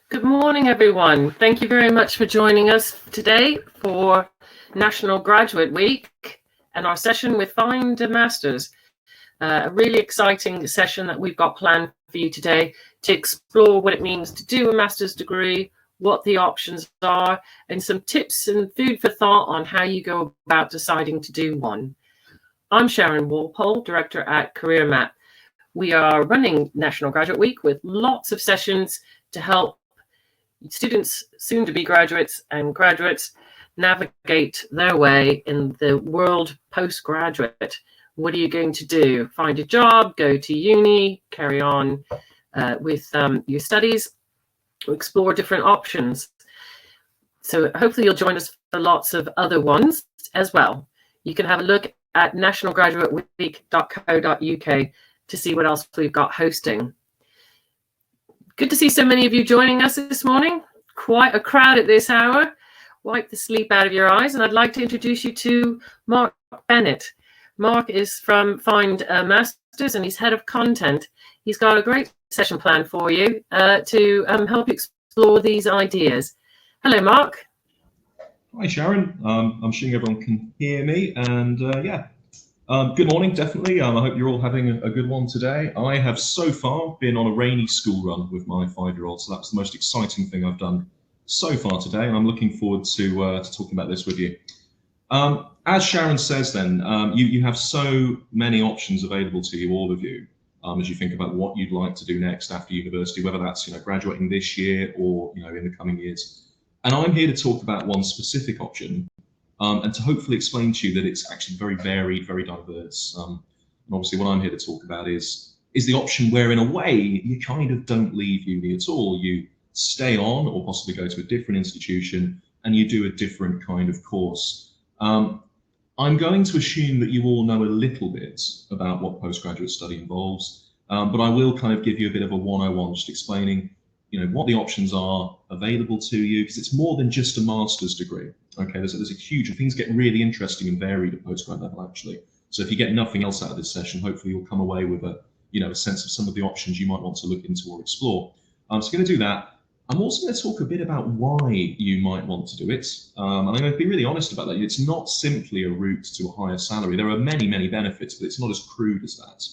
Good morning, everyone. Thank you very much for joining us today for National Graduate Week and our session with FindAMasters. A really exciting session that we've got planned for you today to explore what it means to do a master's degree, what the options are, and some tips and food for thought on how you go about deciding to do one. I'm Sharon Walpole, Director at CareerMap. We are running National Graduate Week with lots of sessions to help students, soon to be graduates and graduates, navigate their way in the world postgraduate. What are you going to do? Find a job, go to uni, carry on with your studies, explore different options. So hopefully you'll join us for lots of other ones as well. You can have a look at nationalgraduateweek.co.uk to see what else we've got hosting. Good to see so many of you joining us this morning. Quite a crowd at this hour. Wipe the sleep out of your eyes. And I'd like to introduce you to Mark Bennett. Mark is from FindAMasters and he's head of content. He's got a great session planned for you to help you explore these ideas. Hello, Mark. Hi, Sharon. I'm assuming everyone can hear me. And good morning, definitely. I hope you're all having a good one today. I have so far been on a rainy school run with my 5-year-old, so that's the most exciting thing I've done so far today, and I'm looking forward to talking about this with you. As Sharon says then, you have so many options available to you, all of you, as you think about what you'd like to do next after university, whether that's graduating this year or in the coming years. And I'm here to talk about one specific option, and to hopefully explain to you that it's actually very varied, very diverse. And obviously what I'm here to talk about is the option where in a way you kind of don't leave uni at all. You stay on or possibly go to a different institution and you do a different kind of course. I'm going to assume that you all know a little bit about what postgraduate study involves, but I will kind of give you a bit of a 101, just explaining what the options are available to you, because it's more than just a master's degree. Okay, there's a huge, things get really interesting and varied at postgrad level actually. So if you get nothing else out of this session, hopefully you'll come away with a sense of some of the options you might want to look into or explore. So I'm going to do that. I'm also going to talk a bit about why you might want to do it. And I'm going to be really honest about that. It's not simply a route to a higher salary. There are many, many benefits, but it's not as crude as that.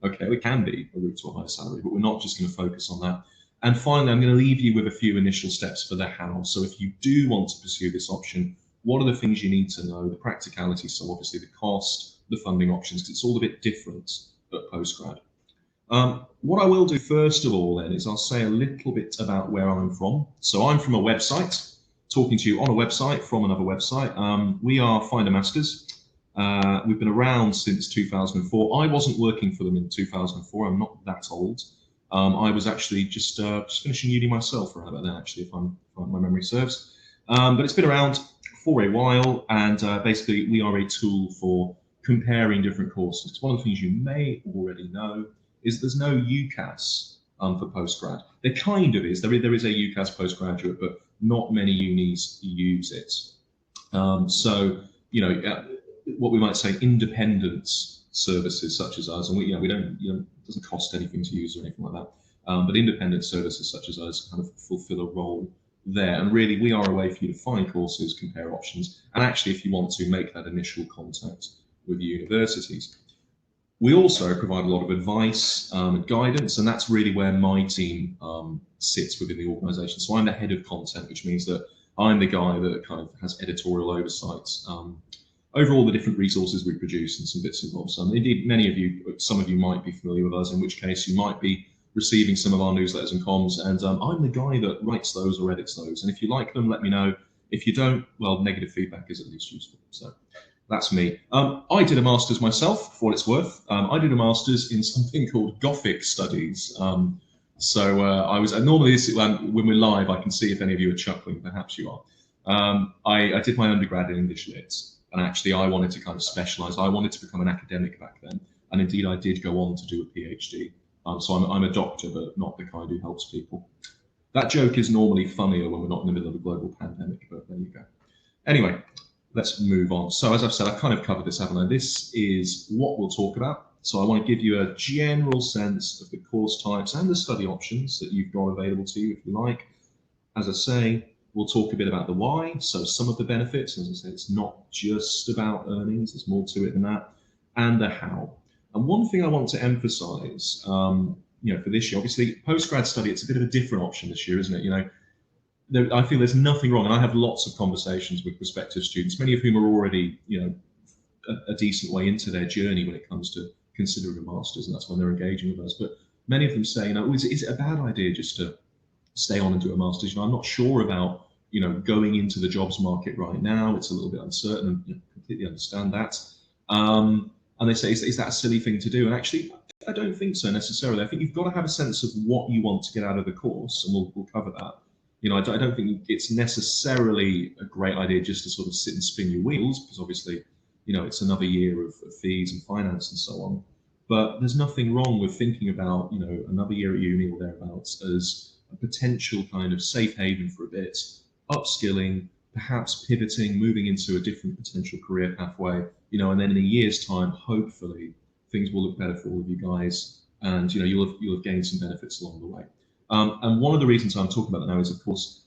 Okay, it can be a route to a higher salary, but we're not just going to focus on that. And finally, I'm going to leave you with a few initial steps for the how. So if you do want to pursue this option, what are the things you need to know, the practicalities, so obviously the cost, the funding options, because it's all a bit different at postgrad. What I will do first of all then is I'll say a little bit about where I'm from. So I'm from a website, talking to you on a website from another website. We are FindAMasters. We've been around since 2004. I wasn't working for them in 2004. I'm not that old. I was actually just finishing uni myself around about then, actually, if my memory serves. But it's been around for a while, and basically we are a tool for comparing different courses. It's one of the things you may already know is there's no UCAS for postgrad. There kind of is. There is a UCAS postgraduate, but not many unis use it. What we might say independent services such as us, and we don't, it doesn't cost anything to use or anything like that. But independent services such as us kind of fulfill a role there. And really, we are a way for you to find courses, compare options, and actually, if you want to, make that initial contact with the universities. We also provide a lot of advice and guidance, and that's really where my team sits within the organisation. So I'm the head of content, which means that I'm the guy that kind of has editorial oversight over all the different resources we produce and some bits and bobs. Indeed, some of you might be familiar with us, in which case you might be receiving some of our newsletters and comms, and I'm the guy that writes those or edits those. And if you like them, let me know. If you don't, well, negative feedback is at least useful. So that's me. I did a master's myself, for what it's worth. I did a master's in something called Gothic Studies. I was normally when we're live, I can see if any of you are chuckling. Perhaps you are. I did my undergrad in English Lit, and actually I wanted to kind of specialise. I wanted to become an academic back then, and indeed I did go on to do a PhD. So I'm a doctor, but not the kind who helps people. That joke is normally funnier when we're not in the middle of a global pandemic, but there you go. Anyway, let's move on. So as I've said, I've kind of covered this, haven't I? This is what we'll talk about. So I want to give you a general sense of the course types and the study options that you've got available to you, if you like. As I say, we'll talk a bit about the why, so some of the benefits. As I say, it's not just about earnings, there's more to it than that, and the how. And one thing I want to emphasize, for this year, obviously, postgrad study, it's a bit of a different option this year, isn't it? I feel there's nothing wrong, and I have lots of conversations with prospective students, many of whom are already, a decent way into their journey when it comes to considering a master's, and that's when they're engaging with us. But many of them say, is it a bad idea just to stay on and do a master's? I'm not sure about, going into the jobs market right now. It's a little bit uncertain, and completely understand that. And they say, is that a silly thing to do? And actually, I don't think so necessarily. I think you've got to have a sense of what you want to get out of the course, and we'll cover that. I don't think it's necessarily a great idea just to sort of sit and spin your wheels, because obviously, it's another year of fees and finance and so on. But there's nothing wrong with thinking about, another year at uni or thereabouts as a potential kind of safe haven for a bit, upskilling, perhaps pivoting, moving into a different potential career pathway, and then in a year's time, hopefully things will look better for all of you guys, and you'll have gained some benefits along the way. And one of the reasons I'm talking about that now is, of course,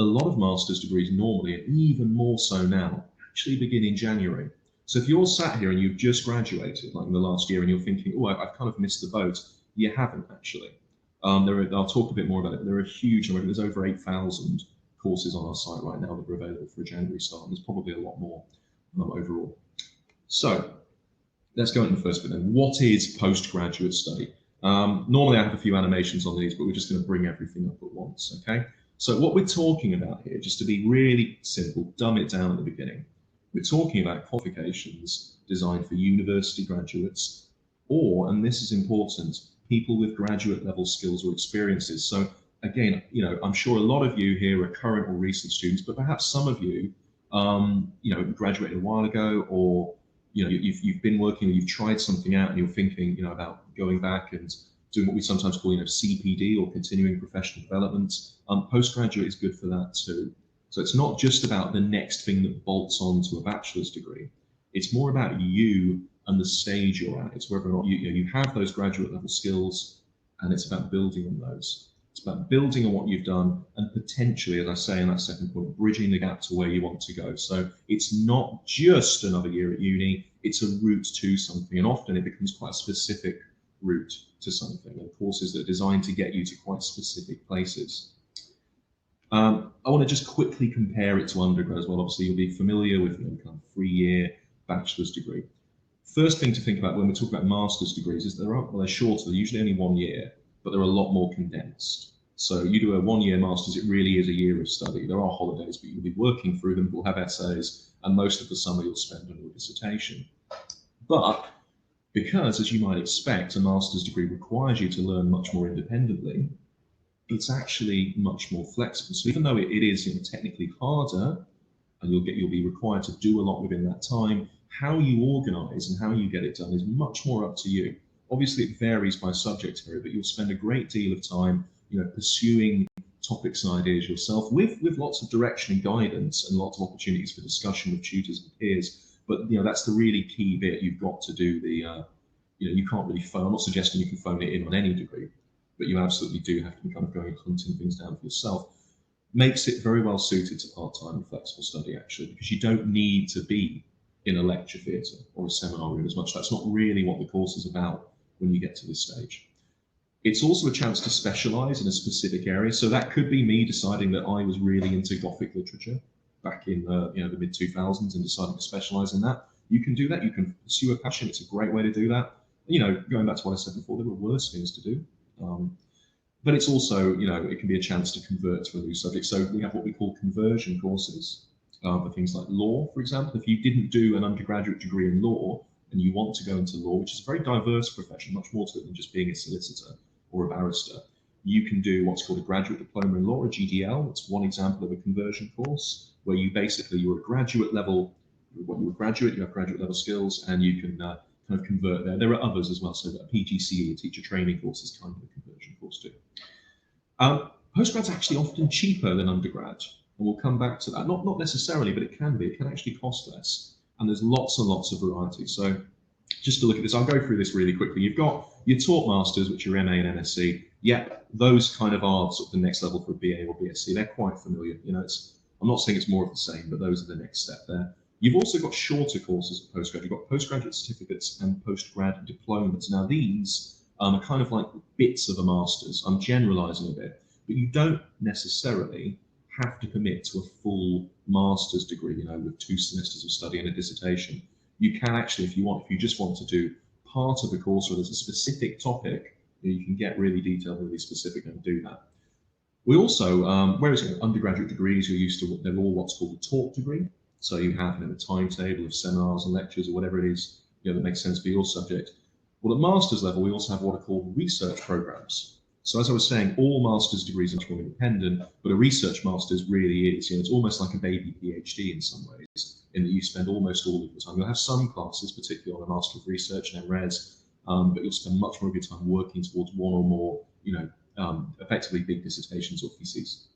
a lot of master's degrees normally, and even more so now, actually begin in January. So if you're sat here and you've just graduated, like in the last year, and you're thinking, oh, I've kind of missed the boat, you haven't actually. I'll talk a bit more about it, but there are a huge number. There's over 8,000 courses on our site right now that are available for a January start, and there's probably a lot more overall. So let's go into the first bit then. What is postgraduate study? Normally I have a few animations on these, but we're just going to bring everything up at once, okay? So what we're talking about here, just to be really simple, dumb it down at the beginning, we're talking about qualifications designed for university graduates, or, and this is important, people with graduate level skills or experiences. So again, I'm sure a lot of you here are current or recent students, but perhaps some of you, graduated a while ago, or you've been working, or you've tried something out, and you're thinking, about going back and doing what we sometimes call, CPD, or continuing professional development. Postgraduate is good for that too. So it's not just about the next thing that bolts on to a bachelor's degree. It's more about you and the stage you're at. It's whether or not you have those graduate level skills, and it's about building on those. It's about building on what you've done, and potentially, as I say in that second point, bridging the gap to where you want to go. So it's not just another year at uni, it's a route to something, and often it becomes quite a specific route to something, and courses that are designed to get you to quite specific places. I want to just quickly compare it to undergrad as well. Obviously, you'll be familiar with the kind of 3-year bachelor's degree. First thing to think about when we talk about master's degrees is they're shorter, they're usually only 1 year, but they're a lot more condensed. So you do a 1-year master's, it really is a year of study. There are holidays, but you'll be working through them, we'll have essays, and most of the summer you'll spend on your dissertation. But because, as you might expect, a master's degree requires you to learn much more independently, it's actually much more flexible. So even though it is technically harder, and you'll be required to do a lot within that time, how you organize and how you get it done is much more up to you. Obviously, it varies by subject area, but you'll spend a great deal of time, pursuing topics and ideas yourself, with lots of direction and guidance, and lots of opportunities for discussion with tutors and peers. But that's the really key bit. You've got to do the, you can't really phone. I'm not suggesting you can phone it in on any degree, but you absolutely do have to be kind of going hunting things down for yourself. Makes it very well suited to part-time and flexible study, actually, because you don't need to be in a lecture theatre or a seminar room as much. That's not really what the course is about when you get to this stage. It's also a chance to specialise in a specific area. So that could be me deciding that I was really into Gothic literature back in the mid-2000s and deciding to specialise in that. You can do that. You can pursue a passion. It's a great way to do that. Going back to what I said before, there were worse things to do. But it's also, it can be a chance to convert to a new subject. So we have what we call conversion courses for things like law, for example. If you didn't do an undergraduate degree in law and you want to go into law, which is a very diverse profession, much more to it than just being a solicitor or a barrister, you can do what's called a graduate diploma in law, a GDL. It's one example of a conversion course where you're a graduate level, when you're a graduate, you have graduate level skills, and you can kind of convert there. There are others as well. So a PGCE, a teacher training course, is kind of a conversion course too. Postgrad's actually often cheaper than undergrad, and we'll come back to that. Not necessarily, but it can be. It can actually cost less, and there's lots and lots of variety. So just to look at this, I'll go through this really quickly. You've got your taught masters, which are MA and MSc. yeah, those kind of are sort of the next level for a BA or BSc. They're quite familiar. You know, I'm not saying it's more of the same, but those are the next step there. You've also got shorter courses at postgraduate. You've got postgraduate certificates and postgrad diplomas. Now these are kind of like bits of a master's. I'm generalizing a bit, but you don't necessarily have to commit to a full master's degree, you know, with 2 semesters of study and a dissertation. You can actually, if you just want to do part of the course where there's a specific topic, you can get really detailed, really specific and do that. We also, whereas undergraduate degrees, you're used to, they're all what's called a talk degree. So you have, you know, a timetable of seminars and lectures or whatever it is, you know, that makes sense for your subject. Well, at master's level, we also have what are called research programs. So as I was saying, all master's degrees are much more independent, but a research master's really is, you know, it's almost like a baby PhD in some ways, in that you spend almost all of your time. You'll have some classes, particularly on a Master of Research and MRes, but you'll spend much more of your time working towards one or more, you know, effectively big dissertations or theses.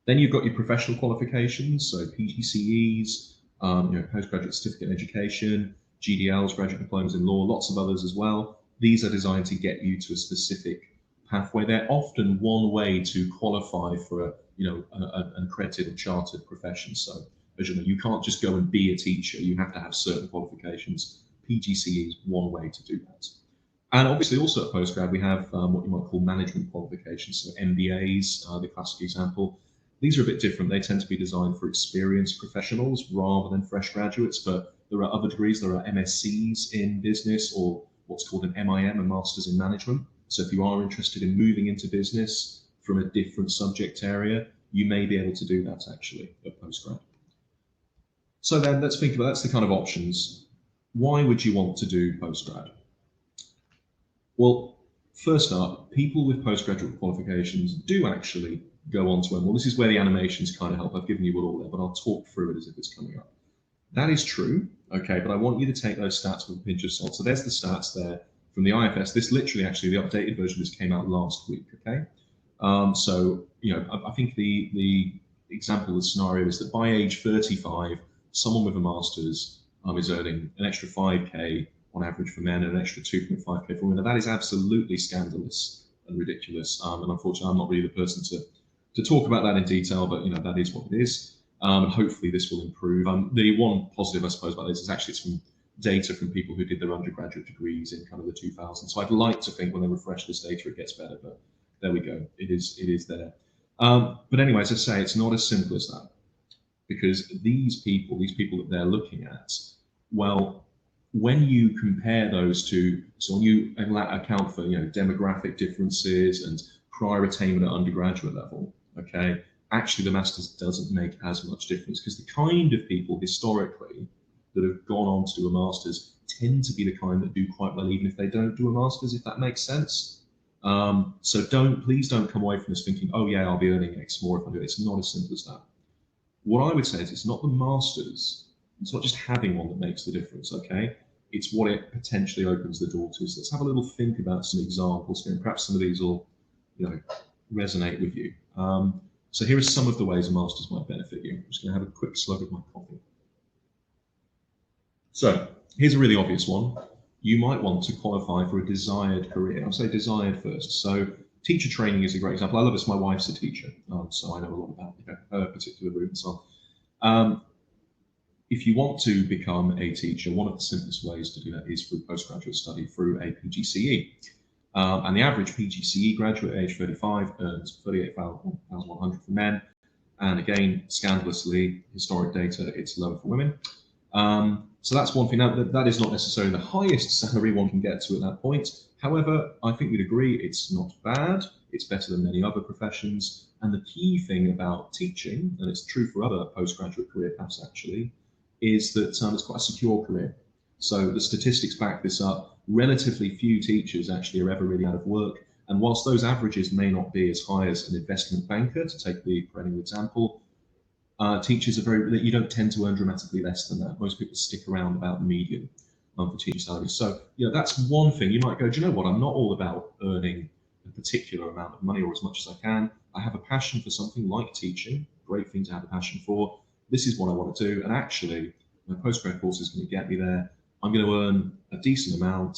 Then you've got your professional qualifications, so PGCEs, you know, postgraduate certificate in education, GDLs, graduate diplomas in law, lots of others as well. These are designed to get you to a specific pathway. They're often one way to qualify for a, you know, an accredited or chartered profession. So as you know, you can't just go and be a teacher. You have to have certain qualifications. PGCE is one way to do that. And obviously also at postgrad, we have what you might call management qualifications. So MBAs, the classic example. These are a bit different. They tend to be designed for experienced professionals rather than fresh graduates, but there are other degrees. There are MSCs in business, or what's called an MIM, a Master's in Management. So if you are interested in moving into business from a different subject area, you may be able to do that actually at postgrad. So then let's think about, that's the kind of options. Why would you want to do postgrad? Well, first up, people with postgraduate qualifications do actually go on to earn. Well, this is where the animations kind of help. I've given you it all there, but I'll talk through it as if it's coming up. That is true, okay, but I want you to take those stats with a pinch of salt. So there's the stats there from the IFS. This literally, actually, the updated version of this came out last week, okay? So, you know, I think the example, the scenario is that by age 35, someone with a master's is earning an extra 5K on average for men and an extra 2.5K for women. Now, that is absolutely scandalous and ridiculous. And unfortunately, I'm not really the person to talk about that in detail, but you know, that is what it is. And hopefully this will improve. The one positive, I suppose, about this is actually it's from data from people who did their undergraduate degrees in kind of the 2000s. So I'd like to think when they refresh this data, it gets better, but there we go. It is there. But anyway, as I say, it's not as simple as that, because these people that they're looking at, well, when you compare those two, so when you account for, you know, demographic differences and prior attainment at undergraduate level, okay, actually the master's doesn't make as much difference, because the kind of people historically that have gone on to do a master's tend to be the kind that do quite well even if they don't do a master's, if that makes sense. So please don't come away from this thinking, oh yeah, I'll be earning X more if I do it. It's not as simple as that. What I would say is it's not the master's, it's not just having one that makes the difference, okay? It's what it potentially opens the door to. So let's have a little think about some examples here, and perhaps some of these will, you know, resonate with you. So here are some of the ways a master's might benefit you. I'm just going to have a quick slug of my coffee. So here's a really obvious one. You might want to qualify for a desired career. I'll say desired first. So teacher training is a great example. I love this. My wife's a teacher, so I know a lot about, you know, her particular route and so on. If you want to become a teacher, one of the simplest ways to do that is through postgraduate study through a PGCE. And the average PGCE graduate at age 35 earns 38,100 for men. And again, scandalously, historic data, it's lower for women. So that's one thing. Now, that is not necessarily the highest salary one can get to at that point. However, I think we'd agree it's not bad. It's better than many other professions. And the key thing about teaching, and it's true for other postgraduate career paths actually, is that it's quite a secure career. So the statistics back this up. Relatively few teachers actually are ever really out of work. And whilst those averages may not be as high as an investment banker, to take the perennial example, teachers are you don't tend to earn dramatically less than that. Most people stick around about the median for teacher salaries. So, you know, that's one thing. You might go, do you know what? I'm not all about earning a particular amount of money or as much as I can. I have a passion for something like teaching. Great thing to have a passion for. This is what I want to do. And actually, my postgrad course is going to get me there. I'm going to earn a decent amount.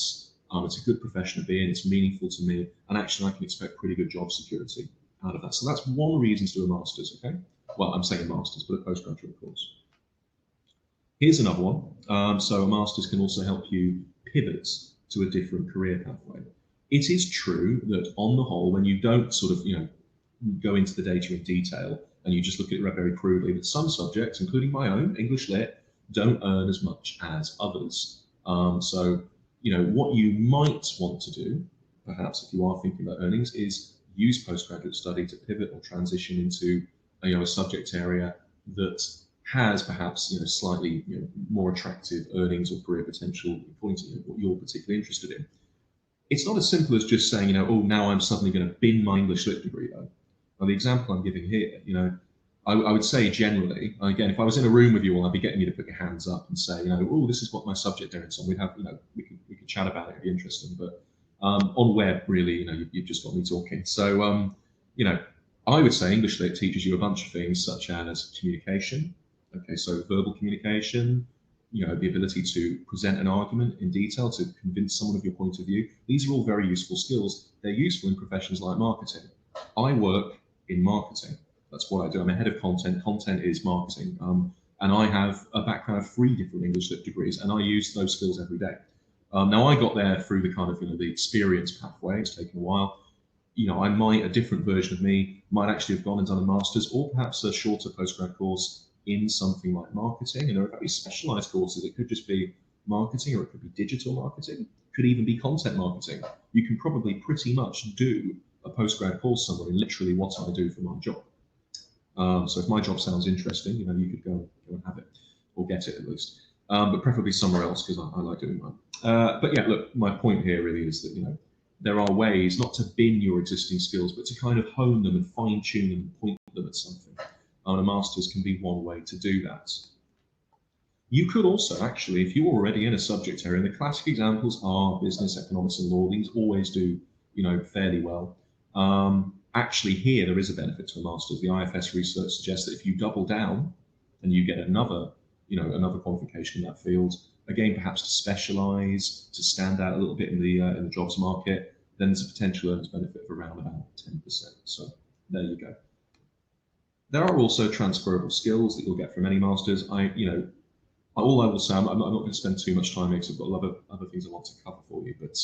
It's a good profession to be in, it's meaningful to me, and actually I can expect pretty good job security out of that. So that's one reason to do a master's, okay? Well, I'm saying a master's, but a postgraduate course. Here's another one. So a master's can also help you pivot to a different career pathway. It is true that on the whole, when you don't sort of, go into the data in detail and you just look at it very crudely, that some subjects, including my own, English Lit, don't earn as much as others. So, what you might want to do, perhaps if you are thinking about earnings, is use postgraduate study to pivot or transition into a subject area that has perhaps slightly more attractive earnings or career potential according to what you're particularly interested in. It's not as simple as just saying, oh, now I'm suddenly going to bin my English Lit degree though. Well, the example I'm giving here, I would say generally, again, if I was in a room with you all, I'd be getting you to put your hands up and say, oh, this is what my subject area is on. We'd have, we could chat about it. It'd be interesting. But on web, really, you've just got me talking. So, I would say English Lit teaches you a bunch of things such as communication. Okay, so verbal communication, the ability to present an argument in detail to convince someone of your point of view. These are all very useful skills. They're useful in professions like marketing. I work in marketing. That's what I do. I'm a head of content. Content is marketing. And I have a background of 3 different English Lit degrees, and I use those skills every day. Now, I got there through the kind of, the experience pathway. It's taken a while. A different version of me might actually have gone and done a master's or perhaps a shorter postgrad course in something like marketing. And there are very specialized courses. It could just be marketing, or it could be digital marketing. It could even be content marketing. You can probably pretty much do a postgrad course somewhere in literally what I do for my job. So if my job sounds interesting, you could go and have it, or get it at least, but preferably somewhere else, because I like doing mine. But yeah, look, my point here really is that, there are ways not to bin your existing skills, but to kind of hone them and fine tune them and point them at something. And a master's can be one way to do that. You could also actually, if you're already in a subject area, and the classic examples are business, economics, and law, these always do, fairly well. Actually, here there is a benefit to a master's. The IFS research suggests that if you double down and you get another qualification in that field, again, perhaps to specialize, to stand out a little bit in the jobs market, then there's a potential earnings benefit of around about 10%. So there you go. There are also transferable skills that you'll get from any master's. All I will say, I'm not going to spend too much time here because I've got a lot of other things I want to cover for you, but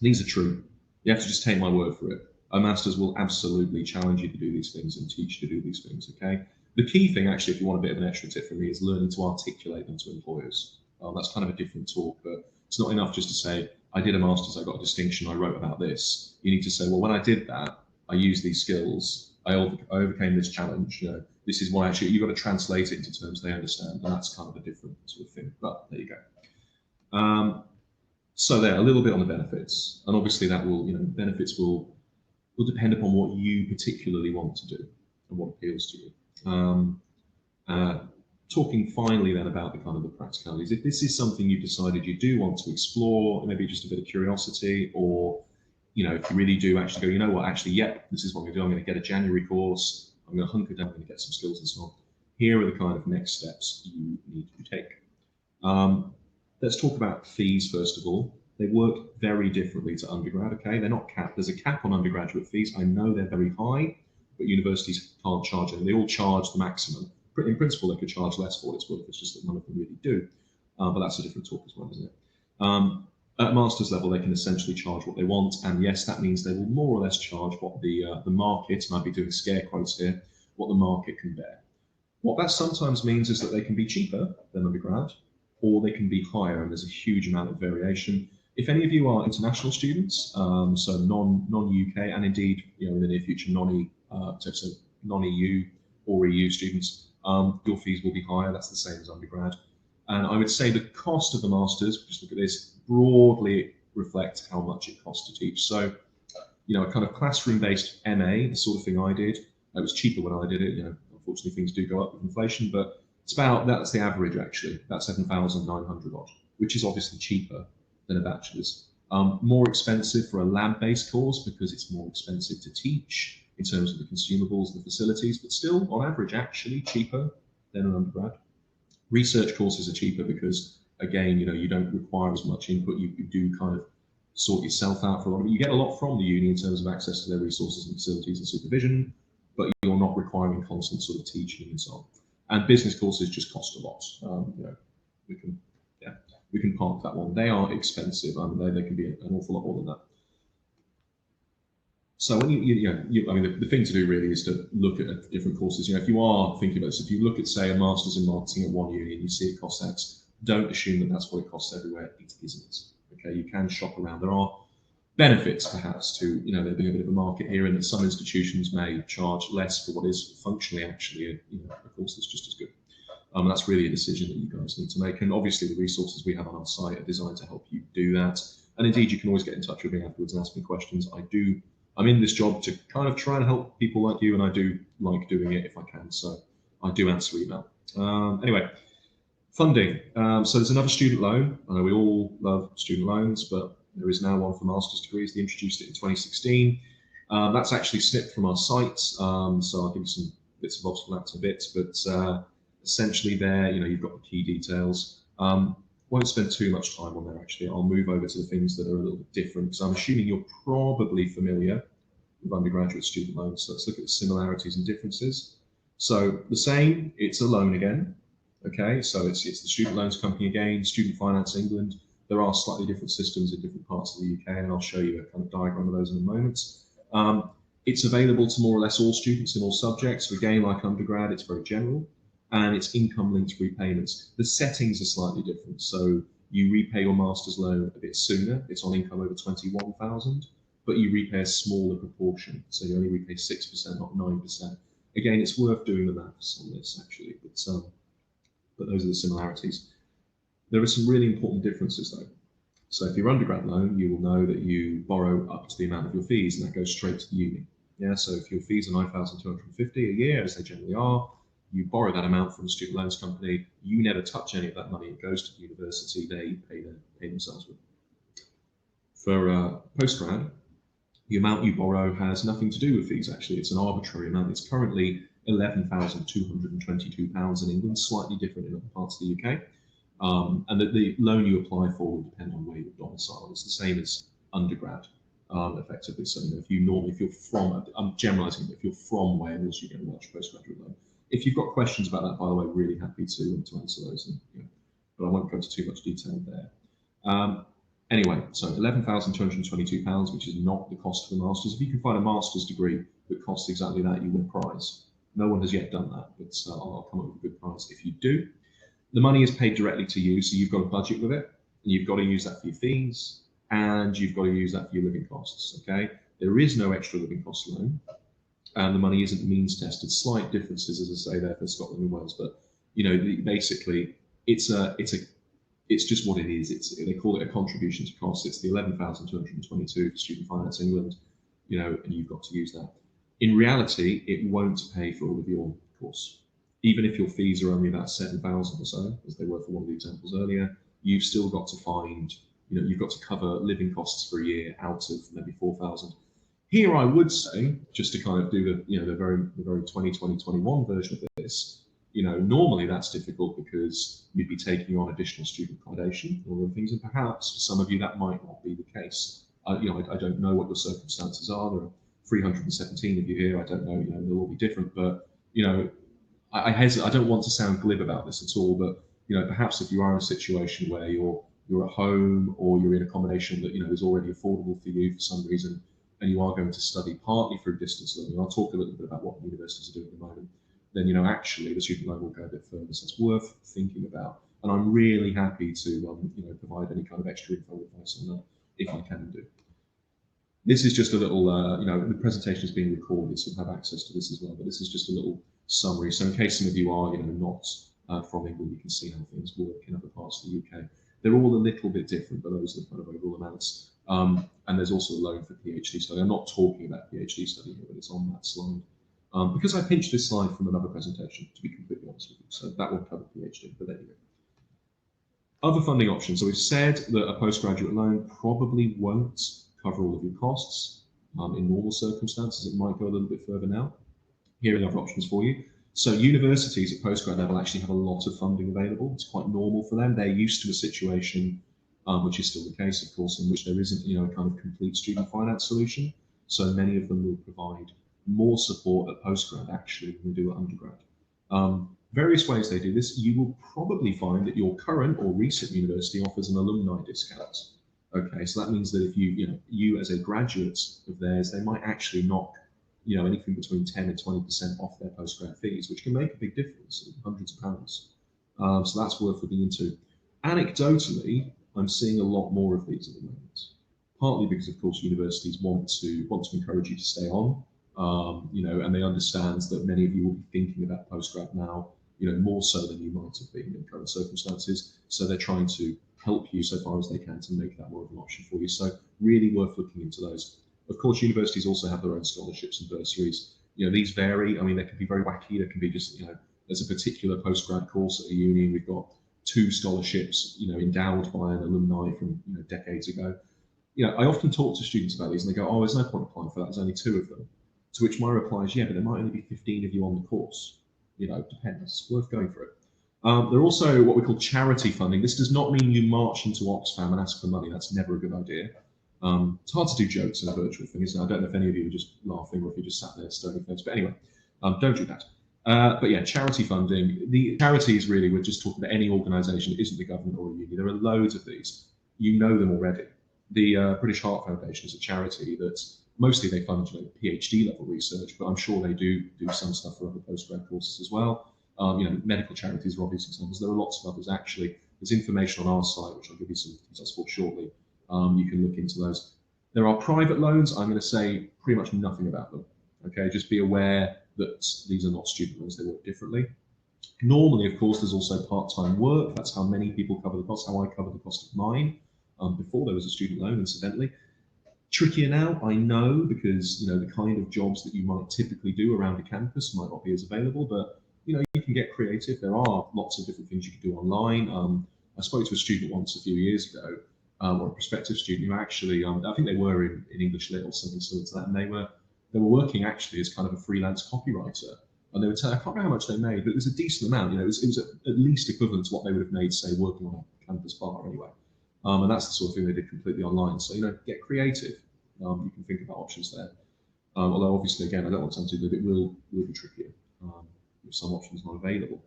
these are true. You have to just take my word for it. A master's will absolutely challenge you to do these things and teach you to do ththese things, okay? The key thing, actually, if you want a bit of an extra tip from me, is learning to articulate them to employers. That's kind of a different talk, but it's not enough just to say, I did a master's, I got a distinction, I wrote about this. You need to say, well, when I did that, I used these skills, I overcame this challenge. This is what actually, you've got to translate it into terms they understand, and that's kind of a different sort of thing, but there you go. So there, a little bit on the benefits, and obviously that will, benefits will depend upon what you particularly want to do and what appeals to you. Talking finally then about the kind of the practicalities, if this is something you've decided you do want to explore, maybe just a bit of curiosity, or if you really do actually go, yep, this is what I'm going to do. I'm going to get a January course. I'm going to hunker down, I'm going to get some skills and so on. Here are the kind of next steps you need to take. Let's talk about fees first of all. They work very differently to undergrad, okay? They're not capped. There's a cap on undergraduate fees. I know they're very high, but universities can't charge them. They all charge the maximum. In principle, they could charge less for what it's worth. It's just that none of them really do. But that's a different talk as well, isn't it? At master's level, they can essentially charge what they want. And yes, that means they will more or less charge what the market, and I'd be doing scare quotes here, what the market can bear. What that sometimes means is that they can be cheaper than undergrad, or they can be higher, and there's a huge amount of variation. If any of you are international students, so non-UK, and indeed, in the near future, non-EU or EU students, your fees will be higher. That's the same as undergrad. And I would say the cost of the masters, just look at this, broadly reflects how much it costs to teach. So, a kind of classroom-based MA, the sort of thing I did, it was cheaper when I did it. Unfortunately, things do go up with inflation, but that's the average actually. That's 7,900 odd, which is obviously cheaper than a bachelor's. More expensive for a lab-based course because it's more expensive to teach in terms of the consumables and the facilities, but still on average actually cheaper than an undergrad. Research courses are cheaper because again, you don't require as much input. You do kind of sort yourself out for a lot of it. You get a lot from the uni in terms of access to their resources and facilities and supervision, but you're not requiring constant sort of teaching and so on. And business courses just cost a lot. We can park that one. They are expensive. They can be an awful lot more than that. So when the thing to do really is to look at different courses. If you are thinking about this, if you look at, say, a master's in marketing at one uni and you see it costs X, don't assume that that's what it costs everywhere. It isn't. Okay, you can shop around. There are benefits perhaps to there being a bit of a market here, and that some institutions may charge less for what is functionally actually a course that's just as good. That's really a decision that you guys need to make, and obviously the resources we have on our site are designed to help you do that. And indeed, you can always get in touch with me afterwards and ask me questions. I'm in this job to kind of try and help people like you, and I do like doing it if I can. So I do answer email. Anyway, funding. So there's another student loan. I know we all love student loans, but there is now one for master's degrees. They introduced it in 2016. That's actually snipped from our site. So I'll give you some bits and bobs from that in a bit. But essentially there, you've got the key details. Won't spend too much time on there, actually. I'll move over to the things that are a little bit different, because I'm assuming you're probably familiar with undergraduate student loans. So let's look at the similarities and differences. So the same, it's a loan again. Okay, so it's the student loans company again, Student Finance England. There are slightly different systems in different parts of the UK, and I'll show you a kind of diagram of those in a moment. It's available to more or less all students in all subjects. So again, like undergrad, it's very general. And it's income-linked repayments. The settings are slightly different. So you repay your master's loan a bit sooner. It's on income over 21,000, but you repay a smaller proportion. So you only repay 6%, not 9%. Again, it's worth doing the maths on this, actually. But those are the similarities. There are some really important differences, though. So if your undergrad loan, you will know that you borrow up to the amount of your fees, and that goes straight to the uni. Yeah. So if your fees are 9,250 a year, as they generally are, you borrow that amount from the student loans company. You never touch any of that money. It goes to the university. They pay themselves with. For postgrad, the amount you borrow has nothing to do with fees. Actually, it's an arbitrary amount. It's currently £11,222 in England, slightly different in other parts of the UK. And the loan you apply for will depend on where you're domiciled. It's the same as undergrad, effectively. So if you're from, I'm generalising, if you're from Wales, you get a Welsh postgraduate loan. If you've got questions about that, by the way, really happy to answer those, but I won't go into too much detail there. Anyway, so £11,222, which is not the cost of the master's. If you can find a master's degree that costs exactly that, you win a prize. No one has yet done that, but I'll come up with a good prize if you do. The money is paid directly to you, so you've got a budget with it, and you've got to use that for your fees, and you've got to use that for your living costs. Okay, there is no extra living cost loan. And the money isn't means tested. Slight differences, as I say, there for Scotland and Wales, but basically, it's just what it is. They call it a contribution to costs. It's the 11,222 for Student Finance England, and you've got to use that. In reality, it won't pay for all of your course, even if your fees are only about 7,000 or so, as they were for one of the examples earlier. You've still got to find, you've got to cover living costs for a year out of maybe 4,000. Here, I would say, just to kind of do the very 2021 version of this, normally that's difficult because you'd be taking on additional student accommodation and all other things, and perhaps for some of you that might not be the case. I don't know what your circumstances are. There are 317 of you here. I don't know. They'll all be different, but I hesitate. I don't want to sound glib about this at all, but perhaps if you are in a situation where you're at home or you're in accommodation that is already affordable for you for some reason, and you are going to study partly through distance learning, I'll talk a little bit about what universities are doing at the moment, then actually the student loan will go a bit further. So it's worth thinking about. And I'm really happy to provide any kind of extra info advice on that if I can do. This is just a little, the presentation is being recorded, so you'll have access to this as well. But this is just a little summary. So in case some of you are, not from England, you can see how things work in other parts of the UK. They're all a little bit different, but those are the kind of overall amounts. And there's also a loan for PhD study. I'm not talking about PhD study here, but it's on that slide. Because I pinched this slide from another presentation, to be completely honest with you. So that will cover PhD, but there you go. Other funding options. So we've said that a postgraduate loan probably won't cover all of your costs. In normal circumstances, it might go a little bit further now. Here are other options for you. So universities at postgrad level actually have a lot of funding available. It's quite normal for them. They're used to a situation which is still the case, of course, in which there isn't, a kind of complete student finance solution. So many of them will provide more support at postgrad actually than they do at undergrad. Various ways they do this. You will probably find that your current or recent university offers an alumni discount. Okay, so that means that if you as a graduate of theirs, they might actually knock anything between 10 and 20% off their postgrad fees, which can make a big difference, hundreds of pounds. So that's worth looking into. Anecdotally, I'm seeing a lot more of these at the moment, partly because, of course, universities want to encourage you to stay on, and they understand that many of you will be thinking about postgrad now, more so than you might have been in current circumstances. So they're trying to help you so far as they can to make that more of an option for you. So really worth looking into those. Of course, universities also have their own scholarships and bursaries. These vary. I mean, they can be very wacky. They can be just, there's a particular postgrad course at a uni. We've got 2 scholarships, endowed by an alumni from decades ago. I often talk to students about these and they go, oh, there's no point applying for that. There's only 2 of them. To which my reply is, yeah, but there might only be 15 of you on the course. Depends. It's worth going for it. There are also what we call charity funding. This does not mean you march into Oxfam and ask for money. That's never a good idea. It's hard to do jokes in a virtual thing, isn't it? I don't know if any of you are just laughing or if you just sat there stony faced. But anyway, don't do that. But yeah, charity funding. The charities really, we're just talking about any organisation that isn't the government or a uni. There are loads of these. You know them already. The British Heart Foundation is a charity that mostly they fund PhD level research, but I'm sure they do some stuff for other postgrad courses as well. Medical charities are obvious examples. There are lots of others actually. There's information on our site, which I'll give you some details for shortly. You can look into those. There are private loans. I'm going to say pretty much nothing about them. Okay, just be aware that these are not student loans. They work differently. Normally, of course, there's also part-time work. That's how many people cover the cost, how I cover the cost of mine. Before there was a student loan, incidentally. Trickier now, I know, because the kind of jobs that you might typically do around a campus might not be as available, but you can get creative. There are lots of different things you can do online. I spoke to a student once a few years ago, or a prospective student who actually, I think they were in English Lit or something similar to that, and they were working actually as kind of a freelance copywriter. And they would tell, I can't remember how much they made, but it was a decent amount. It was at least equivalent to what they would have made, say, working on a campus bar anyway. And that's the sort of thing they did completely online. So, get creative. You can think about options there. Although obviously, again, I don't want to say that it will be trickier if some options not available.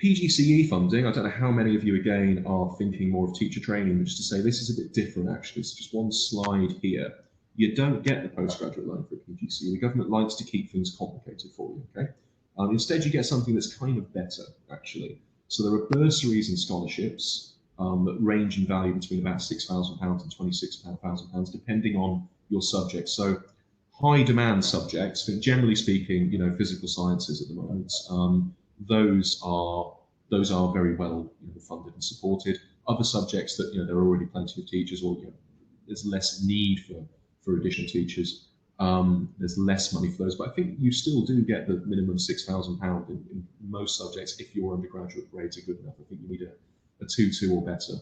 PGCE funding, I don't know how many of you again are thinking more of teacher training, but just to say this is a bit different actually. It's just one slide here. You don't get the postgraduate loan for PGCE. The government likes to keep things complicated for you, okay? Instead, you get something that's kind of better actually. So there are bursaries and scholarships that range in value between about £6,000 and £26,000, depending on your subject. So high demand subjects, generally speaking, physical sciences at the moment, those are very well funded and supported. Other subjects that there are already plenty of teachers, or there's less need for additional teachers. There's less money for those, but I think you still do get the minimum £6,000 in most subjects if your undergraduate grades are good enough. I think you need a 2.2 or better.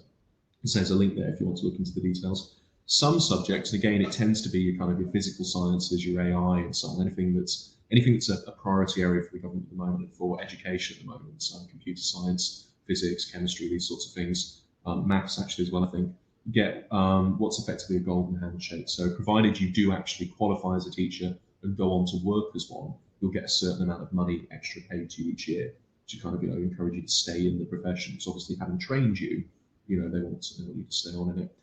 So there's a link there if you want to look into the details. Some subjects, and again, it tends to be your physical sciences, your AI, and so on. Anything that's a priority area for the government at the moment, for education at the moment. So computer science, physics, chemistry, these sorts of things. Maths actually as well, I think. Get what's effectively a golden handshake. So provided you do actually qualify as a teacher and go on to work as one, you'll get a certain amount of money extra paid to you each year to kind of encourage you to stay in the profession. So obviously, having trained you, they want you to stay on in it.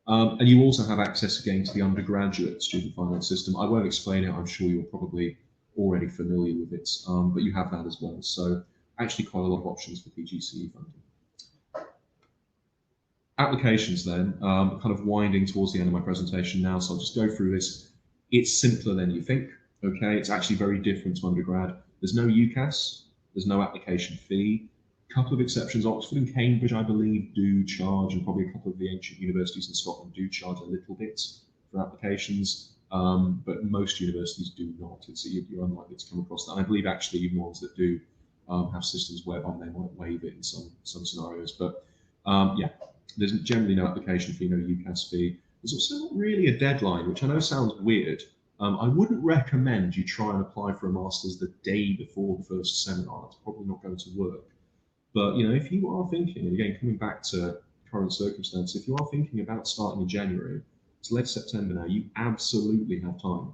And you also have access again to the undergraduate student finance system. I won't explain it. I'm sure you're probably already familiar with it, but you have that as well. So actually quite a lot of options for PGCE funding. Applications then, kind of winding towards the end of my presentation now, so I'll just go through this. It's simpler than you think, okay? It's actually very different to undergrad. There's no UCAS, there's no application fee. A couple of exceptions, Oxford and Cambridge, I believe, do charge, and probably a couple of the ancient universities in Scotland do charge a little bit for applications, but most universities do not. You're unlikely to come across that. And I believe actually even ones that do have systems whereby they might waive it in some scenarios, but yeah. There's generally no application fee, no UCAS fee. There's also not really a deadline, which I know sounds weird. I wouldn't recommend you try and apply for a master's the day before the first seminar. It's probably not going to work. But if you are thinking, and again coming back to current circumstance, if you are thinking about starting in January, it's late September now, you absolutely have time.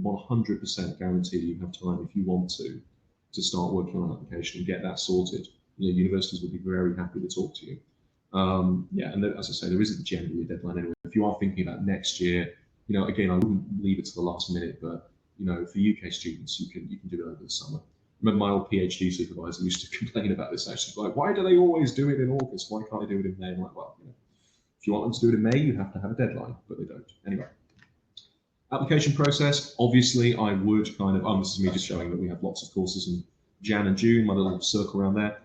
100% guarantee you have time if you want to start working on an application and get that sorted. Universities will be very happy to talk to you. Yeah, and as I say, there isn't generally a deadline anyway. If you are thinking about next year, again, I wouldn't leave it to the last minute, but for UK students, you can do it over the summer. Remember my old PhD supervisor used to complain about this actually, like, why do they always do it in August? Why can't they do it in May? I'm like, well, if you want them to do it in May, you have to have a deadline, but they don't. Anyway, application process, obviously I would this is me just showing that we have lots of courses in Jan and June, my little circle around there.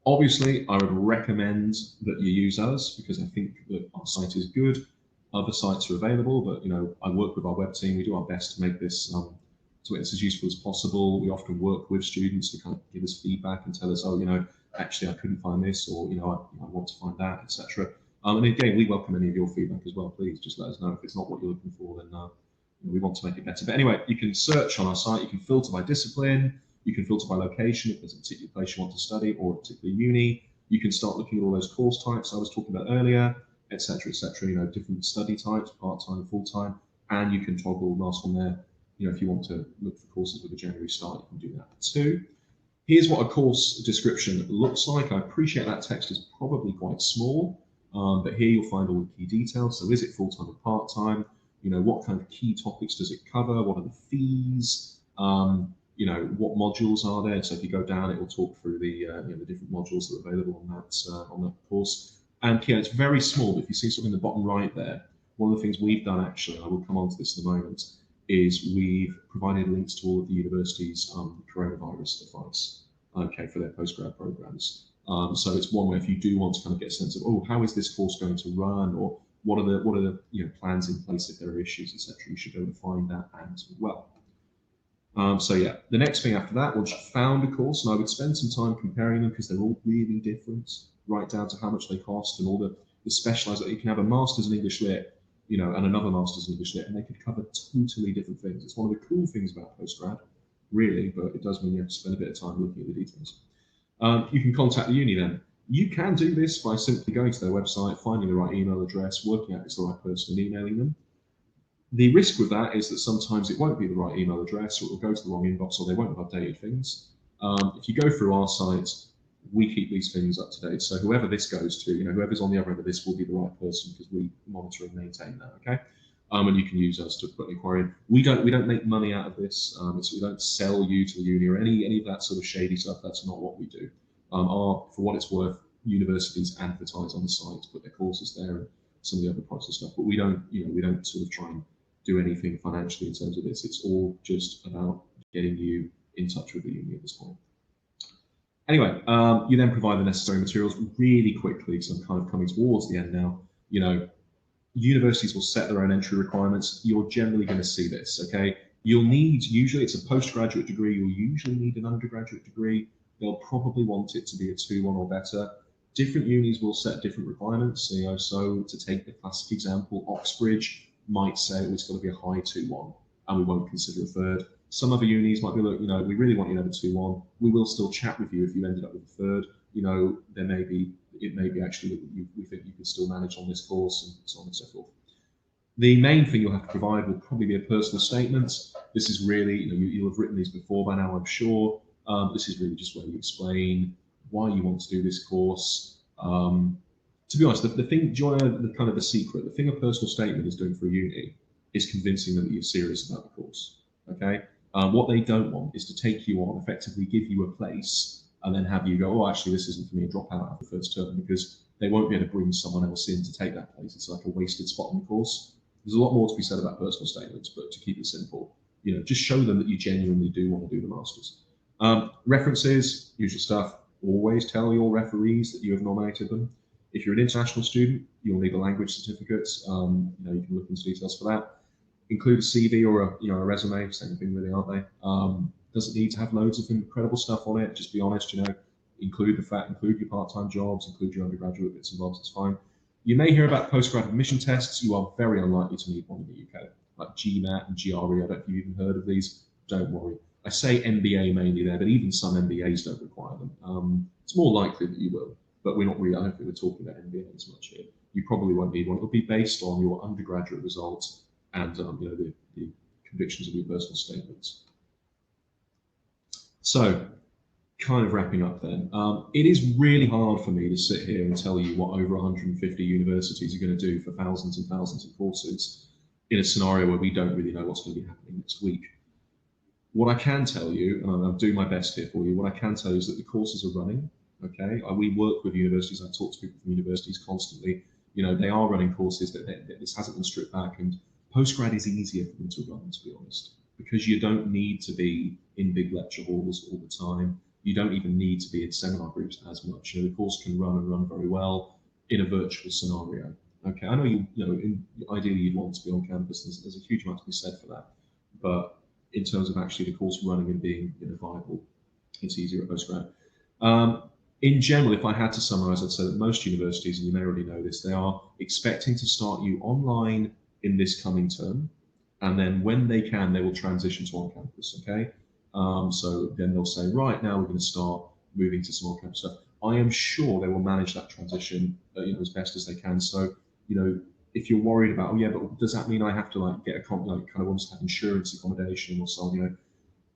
Obviously, I would recommend that you use us because I think that our site is good. Other sites are available, but I work with our web team. We do our best to make this as useful as possible. We often work with students to kind of give us feedback and tell us, oh, actually I couldn't find this, or I want to find that, etc. And again, we welcome any of your feedback as well. Please just let us know if it's not what you're looking for. Then we want to make it better. But anyway, you can search on our site. You can filter by discipline. You can filter by location if there's a particular place you want to study or a particular uni. You can start looking at all those course types I was talking about earlier, etc., etc. Different study types, part-time, full-time, and you can toggle last one there. If you want to look for courses with a January start, you can do that too. Here's what a course description looks like. I appreciate that text is probably quite small, but here you'll find all the key details. So is it full-time or part-time? What kind of key topics does it cover? What are the fees? What modules are there? So if you go down, it will talk through the the different modules that are available on that course. And it's very small. But if you see something in the bottom right there, one of the things we've done actually, I will come on to this in a moment, is we've provided links to all of the universities' coronavirus advice, for their postgrad programs. So it's one way if you do want to kind of get a sense of, oh, how is this course going to run, or what are the plans in place if there are issues, etc. You should be able to find that as well. So yeah, the next thing after that, once you've found a course, and I would spend some time comparing them because they're all really different, right down to how much they cost and all the specialised. You can have a master's in English Lit, and another master's in English Lit, and they could cover totally different things. It's one of the cool things about postgrad, really, but it does mean you have to spend a bit of time looking at the details. You can contact the uni then. You can do this by simply going to their website, finding the right email address, working out if it's the right person, and emailing them. The risk with that is that sometimes it won't be the right email address, or it will go to the wrong inbox, or they won't have updated things. If you go through our site, we keep these things up to date. So whoever this goes to, whoever's on the other end of this will be the right person because we monitor and maintain that. Okay, and you can use us to put an inquiry in. We don't make money out of this. So we don't sell you to the uni or any of that sort of shady stuff. That's not what we do. For what it's worth, universities advertise on the site, put their courses there and some of the other prices stuff. But we don't sort of try and do anything financially in terms of this. It's all just about getting you in touch with the uni at this point. Anyway, you then provide the necessary materials really quickly. So I'm kind of coming towards the end now. Universities will set their own entry requirements. You're generally going to see this, okay? You'll need, usually it's a postgraduate degree, you'll usually need an undergraduate degree. They'll probably want it to be a 2-1 or better. Different unis will set different requirements. So to take the classic example, Oxbridge might say it's got to be a high 2-1 and we won't consider a third. Some other unis might be, look, we really want you to have a 2-1. We will still chat with you if you ended up with a third. It may be actually that we think you can still manage on this course and so on and so forth. The main thing you'll have to provide will probably be a personal statement. This is really, you'll have written these before by now, I'm sure. This is really just where you explain why you want to do this course. To be honest, the thing, do you want to know the kind of the secret? The thing a personal statement is doing for a uni is convincing them that you're serious about the course. Okay. What they don't want is to take you on, effectively give you a place, and then have you go, oh, actually, this isn't for me, drop out after the first term, because they won't be able to bring someone else in to take that place. It's like a wasted spot on the course. There's a lot more to be said about personal statements, but to keep it simple, just show them that you genuinely do want to do the masters. References, usual stuff. Always tell your referees that you have nominated them. If you're an international student, you'll need a language certificate. You can look into details for that. Include a CV or a resume, same thing really, aren't they? Doesn't need to have loads of incredible stuff on it. Just be honest, include your part-time jobs, include your undergraduate bits and bobs, it's fine. You may hear about postgrad admission tests. You are very unlikely to need one in the UK, like GMAT and GRE. I don't know if you've even heard of these. Don't worry. I say MBA mainly there, but even some MBAs don't require them. It's more likely that you will. but we're not really, I don't think we're talking about MBAs much here. You probably won't need one. It'll be based on your undergraduate results and the convictions of your personal statements. So, kind of wrapping up then, it is really hard for me to sit here and tell you what over 150 universities are going to do for thousands and thousands of courses in a scenario where we don't really know what's going to be happening next week. What I can tell you, and I'll do my best here for you, what I can tell you is that the courses are running, okay? We work with universities, I talk to people from universities constantly. They are running courses, that this hasn't been stripped back, and postgrad is easier for them to run, to be honest, because you don't need to be in big lecture halls all the time. You don't even need to be in seminar groups as much. The course can run very well in a virtual scenario. Okay, I know ideally you'd want to be on campus. There's a huge amount to be said for that, but in terms of actually the course running and being viable, it's easier at postgrad. In general, if I had to summarize, I'd say that most universities, and you may already know this, they are expecting to start you online in this coming term, and then when they can, they will transition to on campus. Okay. So then they'll say, right, now we're going to start moving to some on-campus stuff. I am sure they will manage that transition as best as they can. So, if you're worried about, oh yeah, but does that mean I have to get a kind of almost have insurance accommodation or something?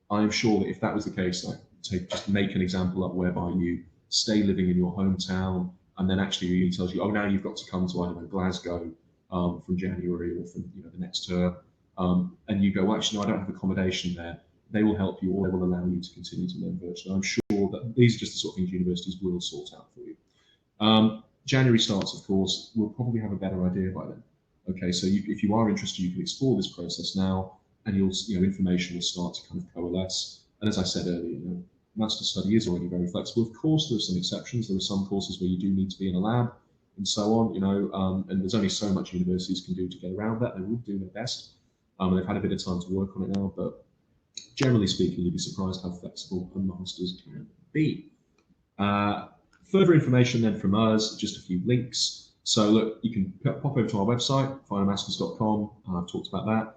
I am sure that if that was the case, just make an example up whereby you stay living in your hometown, and then actually he tells you, oh, now you've got to come to, I don't know, Glasgow from January or from the next term, and you go, well, actually, no, I don't have accommodation there. They will help you, or they will allow you to continue to learn virtually. I'm sure that these are just the sort of things universities will sort out for you. January starts, of course. We'll probably have a better idea by then. Okay, so if you are interested, you can explore this process now, and information will start to kind of coalesce. And as I said earlier, master study is already very flexible. Of course, there are some exceptions. There are some courses where you do need to be in a lab, and so on. And there's only so much universities can do to get around that. They will do their best. They've had a bit of time to work on it now, but generally speaking, you'd be surprised how flexible a master's can be. Further information then from us, just a few links. So look, you can pop over to our website, FindAMasters.com. I've talked about that.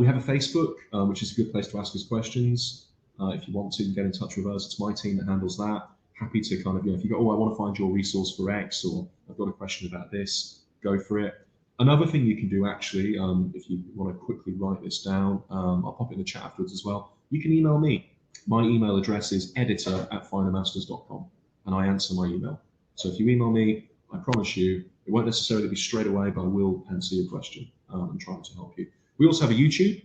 We have a Facebook, which is a good place to ask us questions. If you want to, you can get in touch with us. It's my team that handles that. Happy to kind of, if you go, oh, I want to find your resource for X, or I've got a question about this, go for it. Another thing you can do actually, if you want to quickly write this down, I'll pop it in the chat afterwards as well. You can email me. My email address is editor@FindAMasters.com, and I answer my email. So if you email me, I promise you, it won't necessarily be straight away, but I will answer your question and try to help you. We also have a YouTube,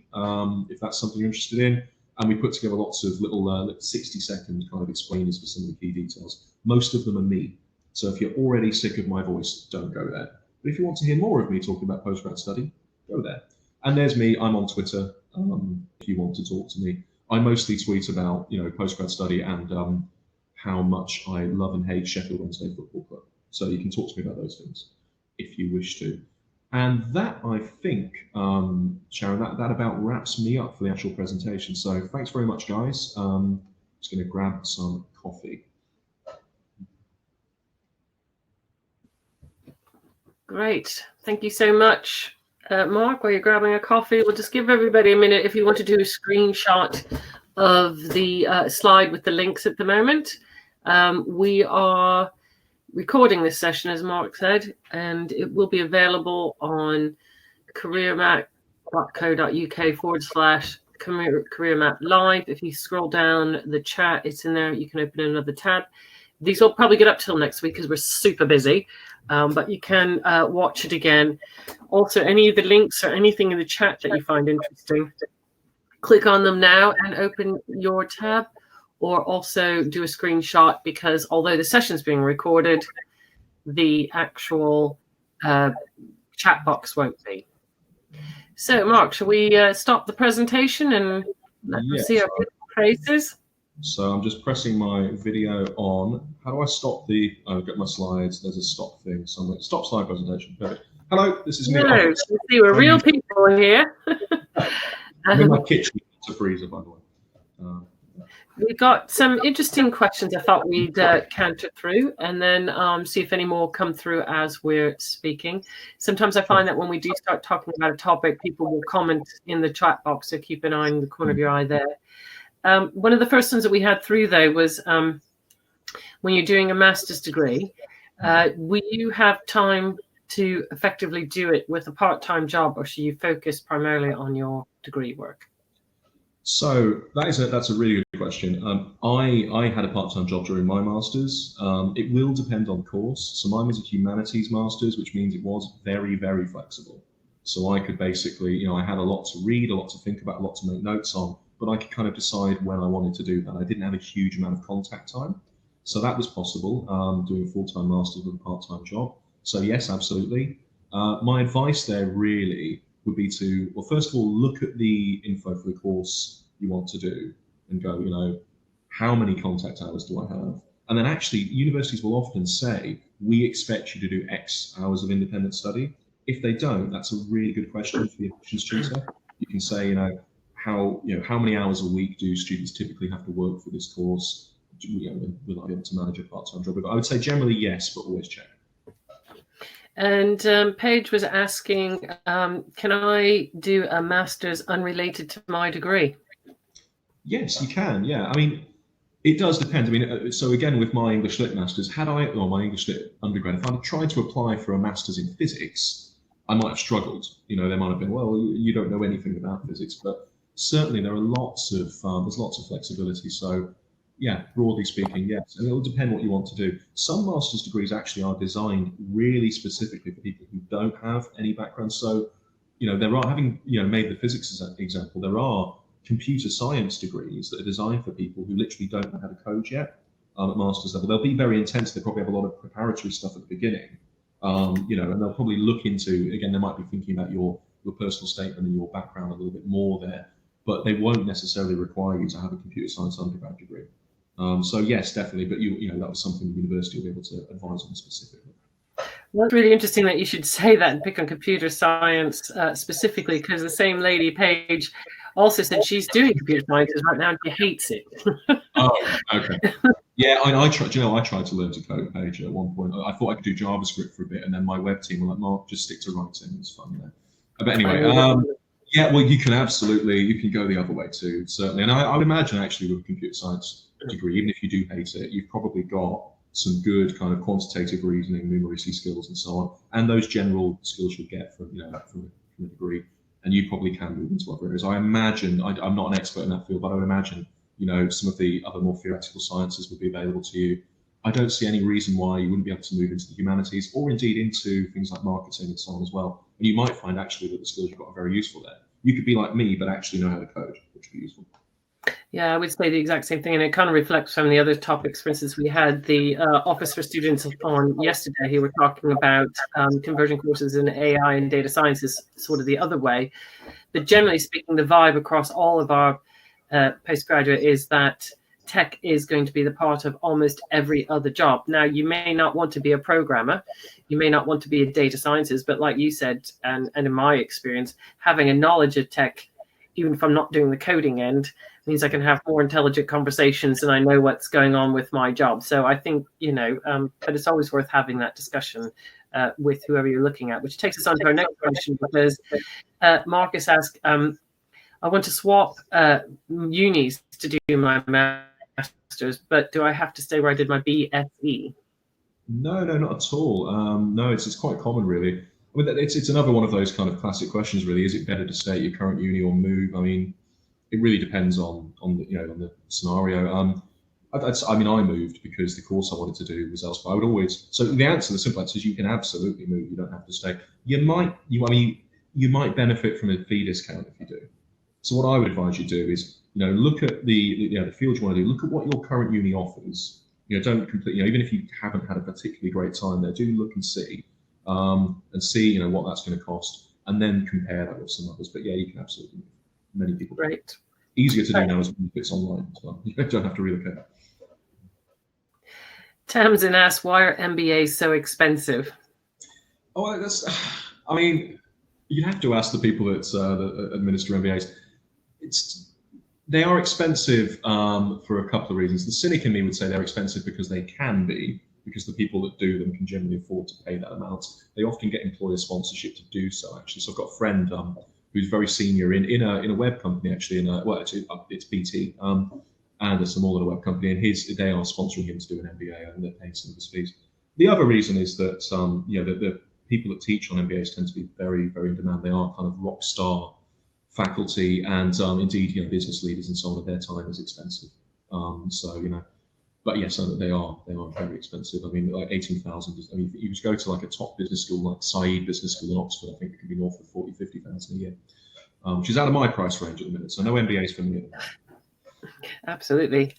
if that's something you're interested in, and we put together lots of little 60-second kind of explainers for some of the key details. Most of them are me. So if you're already sick of my voice, don't go there. But if you want to hear more of me talking about postgrad study, go there. And there's me. I'm on Twitter. If you want to talk to me, I mostly tweet about postgrad study and how much I love and hate Sheffield Wednesday Football Club. So you can talk to me about those things if you wish to. And that, I think, Sharon, that about wraps me up for the actual presentation. So thanks very much, guys. Just going to grab some coffee. Great. Thank you so much, Mark. While you're grabbing a coffee, we'll just give everybody a minute if you want to do a screenshot of the slide with the links at the moment. We are recording this session, as Mark said, and it will be available on careermap.co.uk/careermap live. If you scroll down the chat, it's in there. You can open another tab. These will probably get up till next week because we're super busy, but you can watch it again. Also, any of the links or anything in the chat that you find interesting, click on them now and open your tab, or also do a screenshot, because although the session's being recorded, the actual chat box won't be. So, Mark, shall we stop the presentation and let them see our beautiful faces? So I'm just pressing my video on. How do I stop the? I've got my slides. There's a stop thing somewhere. Stop slide presentation. Perfect. Hello, this is me. No, you see, we're real people here. I'm in my kitchen. It's a freezer, by the way. We've got some interesting questions I thought we'd canter through, and then see if any more come through as we're speaking. Sometimes I find that when we do start talking about a topic, people will comment in the chat box, so keep an eye in the corner of your eye there. One of the first ones that we had through, though, was when you're doing a master's degree, will you have time to effectively do it with a part-time job, or should you focus primarily on your degree work? So that's a really good question. I had a part-time job during my masters. It will depend on course. So mine was a humanities masters, which means it was very, very flexible. So I could basically, I had a lot to read, a lot to think about, a lot to make notes on, but I could kind of decide when I wanted to do that. I didn't have a huge amount of contact time. So that was possible, doing a full-time masters with a part-time job. So yes, absolutely. My advice there really would be to, well, first of all, look at the info for the course you want to do and go, how many contact hours do I have? And then actually, universities will often say, we expect you to do X hours of independent study. If they don't, that's a really good question for the admissions tutor. You can say, how many hours a week do students typically have to work for this course? Will I be able to manage a part-time job? I would say generally yes, but always check. And Paige was asking, can I do a master's unrelated to my degree? Yes, you can. Yeah, I mean, it does depend. I mean, so again, with my English Lit masters, my English Lit undergrad, if I'd tried to apply for a master's in physics, I might have struggled. There might have been, well, you don't know anything about physics, but certainly there are there's lots of flexibility. So yeah, broadly speaking, yes. And it'll depend what you want to do. Some master's degrees actually are designed really specifically for people who don't have any background. So, there are, having, made the physics example, there are computer science degrees that are designed for people who literally don't know how to code yet at master's level. They'll be very intense. They probably have a lot of preparatory stuff at the beginning, and they'll probably look into, again, they might be thinking about your personal statement and your background a little bit more there, but they won't necessarily require you to have a computer science undergrad degree. So yes, definitely, but that was something the university will be able to advise on specifically. Well, it's really interesting that you should say that and pick on computer science specifically, because the same lady, Paige, also said she's doing computer science right now and she hates it. Oh, okay. Yeah, I tried. I tried to learn to code, Paige, at one point. I thought I could do JavaScript for a bit, and then my web team were like, "Mark, just stick to writing. It's fun." But anyway, yeah, well, you can go the other way too, certainly. And I would imagine actually with a computer science degree, even if you do hate it, you've probably got some good kind of quantitative reasoning, numeracy skills, and so on, and those general skills you'll get from a degree, and you probably can move into other areas. I imagine, I'm not an expert in that field, but I would imagine some of the other more theoretical sciences would be available to you. I don't see any reason why you wouldn't be able to move into the humanities, or indeed into things like marketing and so on as well. And you might find actually that the skills you've got are very useful there. You could be like me, but actually know how to code, which would be useful. Yeah, I would say the exact same thing, and it kind of reflects some of the other topics. For instance, we had the Office for Students on yesterday who were talking about conversion courses in AI and data science is sort of the other way. But generally speaking, the vibe across all of our postgraduate is that tech is going to be the part of almost every other job. Now, you may not want to be a programmer, you may not want to be a data scientist, but like you said, and in my experience, having a knowledge of tech, even if I'm not doing the coding end, means I can have more intelligent conversations and I know what's going on with my job. So I think, but it's always worth having that discussion with whoever you're looking at, which takes us on to our next question, because Marcus asked, I want to swap unis to do my master's, but do I have to stay where I did my BSc? No, not at all. No, it's quite common, really. I mean, it's another one of those kind of classic questions, really. Is it better to stay at your current uni or move? I mean, it really depends on the scenario. I moved because the course I wanted to do was elsewhere. So the simple answer is you can absolutely move. You don't have to stay. You might benefit from a fee discount if you do. So what I would advise you do is, look at the field you want to do. Look at what your current uni offers. Don't completely, even if you haven't had a particularly great time there, do look and see what that's going to cost, and then compare that with some others. But yeah, you can absolutely move. Many people. Right. Easier to do now as it's online as well. You don't have to relocate. Tamsin asks, why are MBAs so expensive? Oh, you have to ask the people that administer MBAs. They are expensive for a couple of reasons. The cynic in me would say they're expensive because they can be, because the people that do them can generally afford to pay that amount. They often get employer sponsorship to do so, actually. So I've got a friend who's very senior in a web company, actually. It's BT. and a smaller web company, and they are sponsoring him to do an MBA, and they're paying some of his fees. The other reason is that the people that teach on MBAs tend to be very, very in demand. They are kind of rock star faculty, and indeed, business leaders and so on. Their time is expensive. But yes, they are very expensive. I mean, like 18,000. I mean, if you just go to like a top business school like Said Business School in Oxford, I think it could be north of 40,000-50,000 a year, which is out of my price range at the minute. So no MBAs for me at the moment. Absolutely.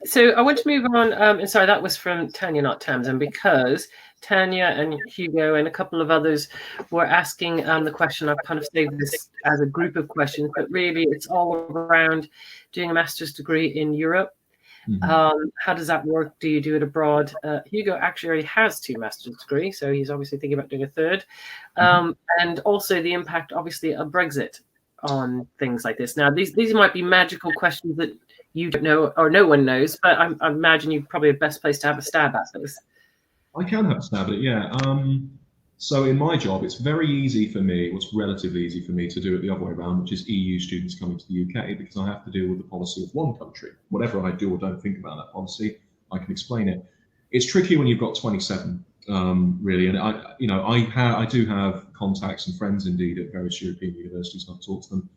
So I want to move on. And sorry, that was from Tanya, not Tamsin, because Tanya and Hugo and a couple of others were asking the question. I've kind of saved this as a group of questions, but really it's all around doing a master's degree in Europe. Mm-hmm. How does that work? Do you do it abroad? Hugo actually already has 2 master's degrees, so he's obviously thinking about doing a third. And also the impact, obviously, of Brexit on things like this. Now, these might be magical questions that you don't know or no one knows, but I imagine you're probably the best place to have a stab at this. I can have a stab at it, yeah. So in my job, it's very easy for me, it's relatively easy for me to do it the other way around, which is EU students coming to the UK, because I have to deal with the policy of one country. Whatever I do or don't think about that policy, I can explain it. It's tricky when you've got 27, really. And I do have contacts and friends indeed at various European universities, and I've talked to them.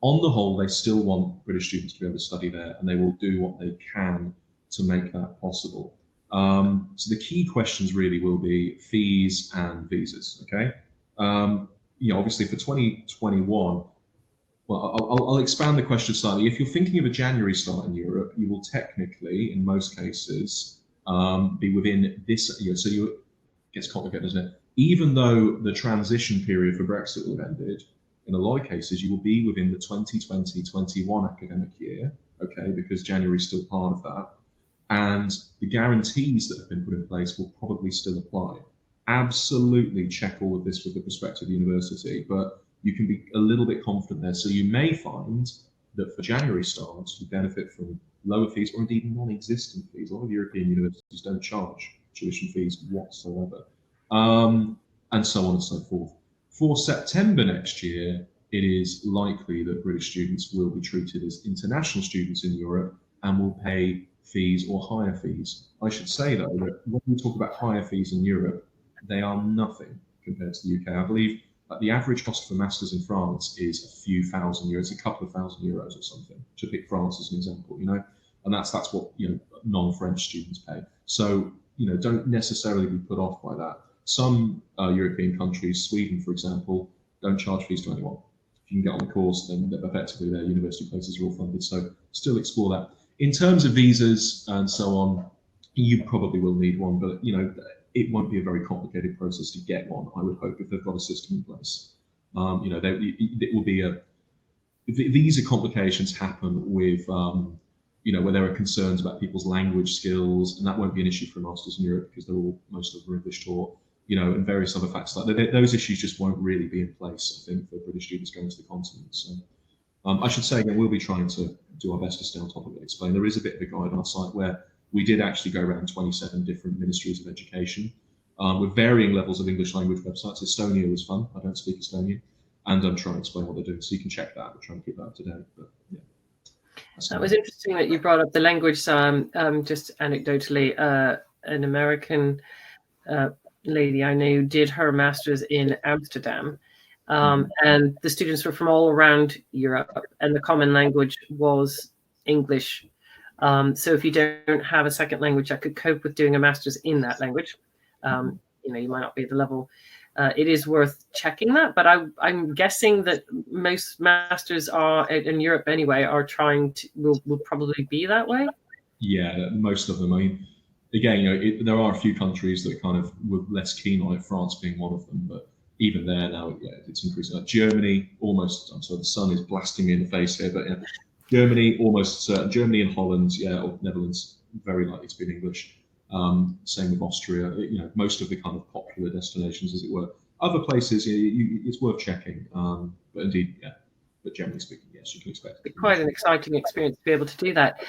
On the whole, they still want British students to be able to study there, and they will do what they can to make that possible. So the key questions really will be fees and visas. Okay, obviously for 2021, well, I'll expand the question slightly. If you're thinking of a January start in Europe, you will technically, in most cases, be within this year. So it gets complicated, doesn't it? Even though the transition period for Brexit will have ended, in a lot of cases, you will be within the 2020-21 academic year. Okay, because January is still part of that. And the guarantees that have been put in place will probably still apply. Absolutely check all of this with the prospective university, but you can be a little bit confident there. So you may find that for January starts, you benefit from lower fees or indeed non-existent fees. A lot of European universities don't charge tuition fees whatsoever, and so on and so forth. For September next year, it is likely that British students will be treated as international students in Europe and will pay fees or higher fees. I should say, though, that when we talk about higher fees in Europe, they are nothing compared to the UK. I believe that the average cost for masters in France is a few thousand euros, a couple of €1,000 or something, to pick France as an example, and that's what non-French students pay. So don't necessarily be put off by that. Some European countries, Sweden for example, don't charge fees to anyone. If you can get on the course, then effectively their university places are all funded. So still explore that. In terms of visas and so on, you probably will need one, but it won't be a very complicated process to get one. I would hope, if they've got a system in place. It will be visa complications happen with where there are concerns about people's language skills, and that won't be an issue for masters in Europe because most of them are English taught. And various other factors like that. Those issues just won't really be in place, I think, for British students going to the continent. So I should say again, we'll be trying to do our best to stay on top of it. Explain. There is a bit of a guide on our site where we did actually go around 27 different ministries of education with varying levels of English language websites. Estonia was fun. I don't speak Estonian, and I'm trying to explain what they're doing, so you can check that. We're trying to keep that up to date. But yeah, that was interesting that you brought up the language. Just anecdotally, an American lady I knew did her master's in Amsterdam. And the students were from all around Europe, and the common language was English. So if you don't have a second language that could cope with doing a master's in that language, you might not be at the level. It is worth checking that, but I'm guessing that most masters are in Europe anyway will probably be that way. Yeah, most of them. I mean, again, there are a few countries that kind of were less keen on it, France being one of them, but even there now, it's increasing. Like Germany, almost. I'm sorry, the sun is blasting me in the face here, but Germany, almost certain. Germany and Holland, or Netherlands, very likely to be in English. Same with Austria. Most of the kind of popular destinations, as it were. Other places, it's worth checking. But indeed, but generally speaking, yes, you can expect it. Quite an exciting experience to be able to do that.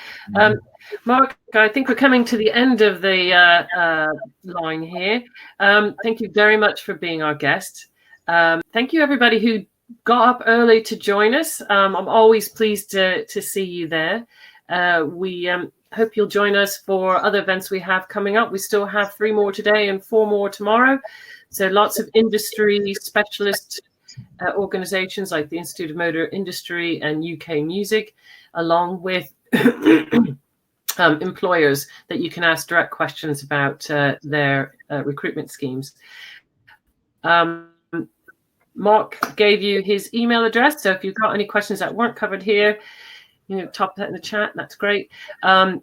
Mark, I think we're coming to the end of the line here. Thank you very much for being our guest. Thank you, everybody who got up early to join us. I'm always pleased to see you there. We hope you'll join us for other events we have coming up. We still have 3 more today and 4 more tomorrow. So lots of industry specialist organizations like the Institute of Motor Industry and UK Music, along with employers that you can ask direct questions about their recruitment schemes. Mark gave you his email address, so if you've got any questions that weren't covered here, top that in the chat. That's great. But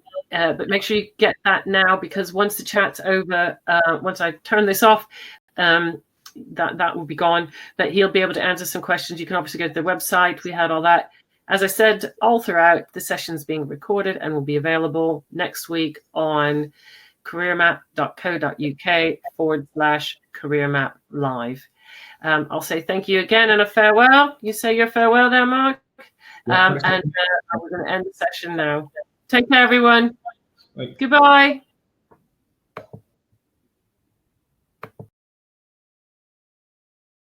make sure you get that now, because once the chat's over, once I turn this off, that will be gone. But he'll be able to answer some questions. You can obviously go to the website. We had all that. As I said, all throughout, the session's being recorded and will be available next week on careermap.co.uk/careermaplive. I'll say thank you again and a farewell. You say your farewell there, Mark. And we're going to end the session now. Take care, everyone. Bye. Goodbye.